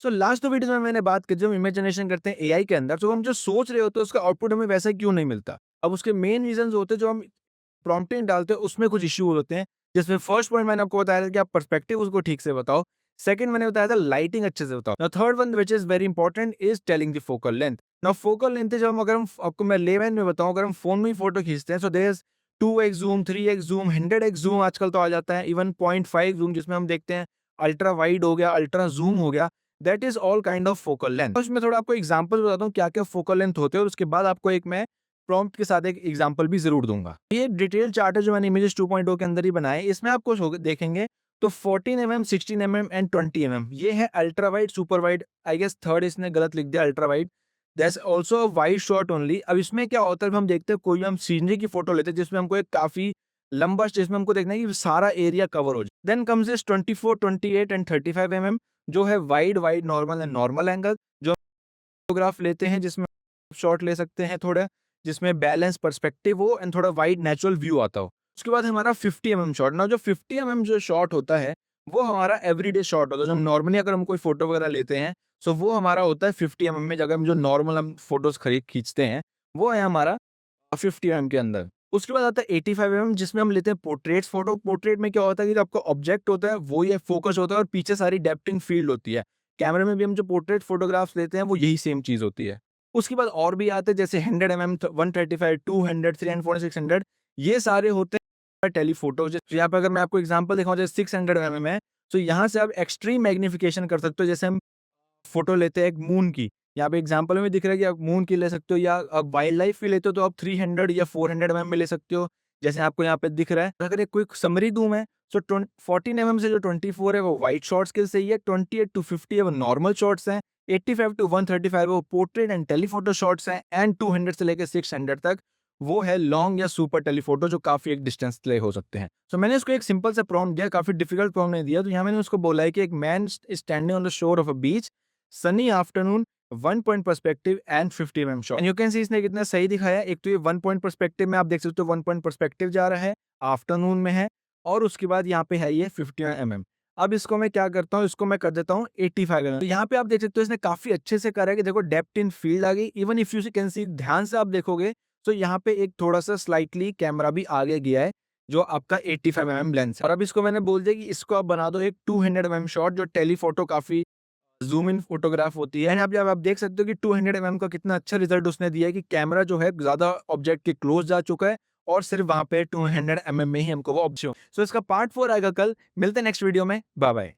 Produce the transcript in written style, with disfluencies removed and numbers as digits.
So last video में मैंने बात की जब इमेजिनेशन करते हैं एआई के अंदर तो हम जो सोच रहे होते हैं उसका आउटपुट हमें वैसा क्यों नहीं मिलता। अब उसके मेन रीजंस होते हैं जो हम प्रॉम्प्टिंग डालते हैं उसमें कुछ इश्यू होते हैं। जिसमें फर्स्ट पॉइंट मैंने आपको बताया था कि आप पर्सपेक्टिव उसको ठीक से बताओ। सेकंड मैंने बताया था लाइटिंग अच्छे से बताओ। The third one which is very important is telling the focal length. Now focal length है जब हम अगर हम आपको मैं लेमैन में बताऊं अगर हम फोन में ही फोटो खींचते हैं so there is 2x zoom 3x zoom 100x zoom आजकल तो आ जाता है इवन 0.5 जूम जिसमें हम देखते हैं अल्ट्रा वाइड हो गया अल्ट्रा जूम हो गया। That is all kind of focal length. उसमें थोड़ा आपको एग्जांपल बताता हूँ क्या क्या फोकल लेंथ होते हैं और उसके बाद आपको एक मैं प्रॉम्प्ट के साथ एक एग्जांपल भी जरूर दूंगा। ये डिटेल चार्ट है जो मैंने इमेजेस 2.0 के अंदर ही बनाया है। इसमें आप कुछ देखेंगे तो 14 mm 16 mm एंड 20 mm ये है ultra wide super wide. I guess third इसने गलत लिख दिया ultra wide. That's also wide shot only. अब इसमें क्या होता है हम देखते हैं कोई हम सीनरी की फोटो लेते हैं जिसमें हमको एक काफी लंबा जिसमें हमको देखना है कि सारा एरिया कवर हो जाए। Then comes is 24 28 and 35 mm जो है wide wide normal and normal angle जो फोटोग्राफ लेते हैं जिसमें शॉट ले सकते हैं थोड़ा जिसमें बैलेंस पर्सपेक्टिव हो एंड थोड़ा वाइड नेचुरल व्यू आता हो। उसके बाद हमारा 50 mm शॉट ना जो 50 mm जो शॉट होता है वो हमारा एवरीडे शॉट होता है। जो नॉर्मली अगर हम कोई फोटो वगैरह लेते हैं सो वो हमारा होता है 50 mm में। अगर हम जो नॉर्मल हम फोटोज खरीद खींचते हैं वो है हमारा 50 mm के अंदर। उसके बाद आता है 85 mm जिसमें हम लेते हैं पोर्ट्रेट्स फोटो। पोर्ट्रेट में क्या होता है कि जो आपका ऑब्जेक्ट होता है वो ये फोकस होता है और पीछे सारी डेप्थिंग फील्ड होती है। कैमरे में भी हम जो पोर्ट्रेट फोटोग्राफ्स लेते हैं वो यही सेम चीज होती है। उसके बाद और भी आते हैं जैसे 100 mm 135 200 300 600 ये सारे होते हैं टेलीफोटो। यहाँ पे अगर मैं आपको एग्जांपल दिखाऊं जैसे 600 mm है तो यहाँ से आप एक्सट्रीम मैग्निफिकेशन कर सकते हो। जैसे हम फोटो लेते हैं एक मून की यहाँ पे एग्जांपल में दिख रहा है कि आप मून की ले सकते हो या आप वाइल्ड लाइफ भी लेते हो तो आप 300 या 400 mm में ले सकते हो जैसे आपको यहाँ पे दिख रहा है। अगर एक क्विक समरी दूं मैं तो 14 mm से जो 24 है वो वाइड शॉट्स के लिए सही है। 28 to 50 है वो नॉर्मल शॉट्स हैं। 85 to 135 वो पोर्ट्रेट एंड टेलीफोटो शॉट्स हैं एंड 200 से लेकर 600 तक वो है लॉन्ग या सुपर टेलीफोटो जो काफी एक डिस्टेंस ले हो सकते हैं। तो मैंने उसको एक सिंपल सा प्रॉम्प्ट दिया काफी डिफिकल्ट प्रॉम्प्ट नहीं दिया। तो यहाँ मैंने उसको बोला है कि एक man standing on the shore of a beach Sunny afternoon 1 point perspective and 50 mm shot. And you can see इसने कितना सही दिखाया। एक तो ये 1 पॉइंट पर्सपेक्टिव में आप देख सकते हो 1 पॉइंट पर्सपेक्टिव जा रहा है आफ्टरनून में है और उसके बाद यहाँ पे है ये 50 mm। अब इसको मैं क्या करता हूँ इसको मैं कर देता हूँ 85 mm। तो यहाँ पे आप देख सकते हो इसने काफी अच्छे से करा है कि देखो डेप्थ इन फील्ड आ गई। Even if you can see ध्यान से आप देखोगे तो यहाँ पे एक थोड़ा सा स्लाइटली कैमरा भी आगे गया है जो आपका 85 mm लेंस है। और अब इसको मैंने बोल दिया कि इसको आप बना दो एक 200 mm शॉट जो टेलीफोटो काफी ज़ूम इन फोटोग्राफ होती है। एंड अब जब आप देख सकते हो कि 200 mm का कितना अच्छा रिजल्ट उसने दिया है कि कैमरा जो है ज़्यादा ऑब्जेक्ट के क्लोज जा चुका है और सिर्फ वहाँ पे 200 mm में ही हमको वो ऑब्जेक्ट। सो इसका पार्ट 4 आएगा कल। मिलते हैं नेक्स्ट वीडियो में। Bye bye.